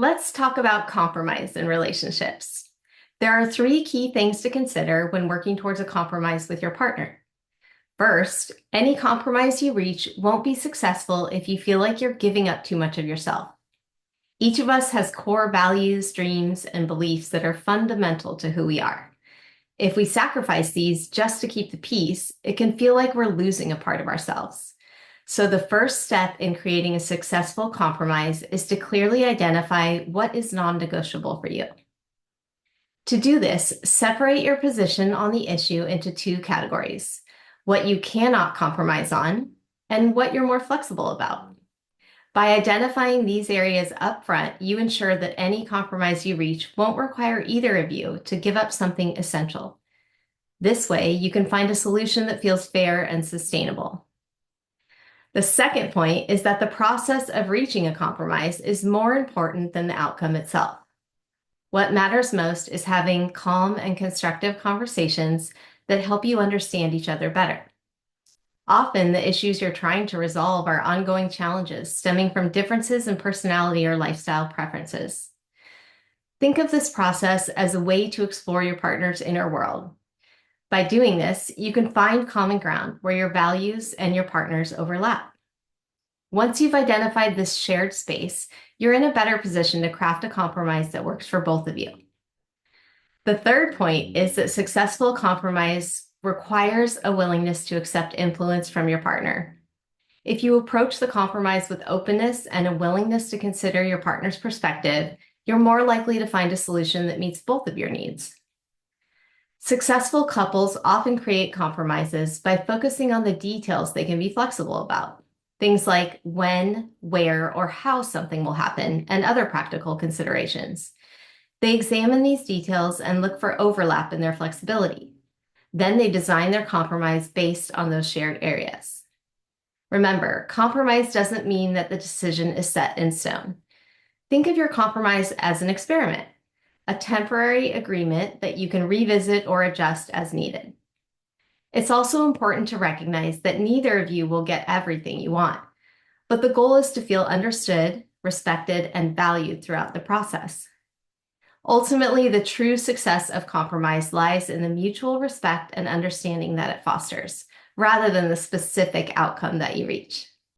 Let's talk about compromise in relationships. There are three key things to consider when working towards a compromise with your partner. First, any compromise you reach won't be successful if you feel like you're giving up too much of yourself. Each of us has core values, dreams, and beliefs that are fundamental to who we are. If we sacrifice these just to keep the peace, it can feel like we're losing a part of ourselves. So the first step in creating a successful compromise is to clearly identify what is non-negotiable for you. To do this, separate your position on the issue into two categories: what you cannot compromise on and what you're more flexible about. By identifying these areas up front, you ensure that any compromise you reach won't require either of you to give up something essential. This way, you can find a solution that feels fair and sustainable. The second point is that the process of reaching a compromise is more important than the outcome itself. What matters most is having calm and constructive conversations that help you understand each other better. Often, the issues you're trying to resolve are ongoing challenges stemming from differences in personality or lifestyle preferences. Think of this process as a way to explore your partner's inner world. By doing this, you can find common ground where your values and your partner's overlap. Once you've identified this shared space, you're in a better position to craft a compromise that works for both of you. The third point is that successful compromise requires a willingness to accept influence from your partner. If you approach the compromise with openness and a willingness to consider your partner's perspective, you're more likely to find a solution that meets both of your needs. Successful couples often create compromises by focusing on the details they can be flexible about. Things like when, where, or how something will happen, and other practical considerations. They examine these details and look for overlap in their flexibility. Then they design their compromise based on those shared areas. Remember, compromise doesn't mean that the decision is set in stone. Think of your compromise as an experiment, a temporary agreement that you can revisit or adjust as needed. It's also important to recognize that neither of you will get everything you want, but the goal is to feel understood, respected, and valued throughout the process. Ultimately, the true success of compromise lies in the mutual respect and understanding that it fosters, rather than the specific outcome that you reach.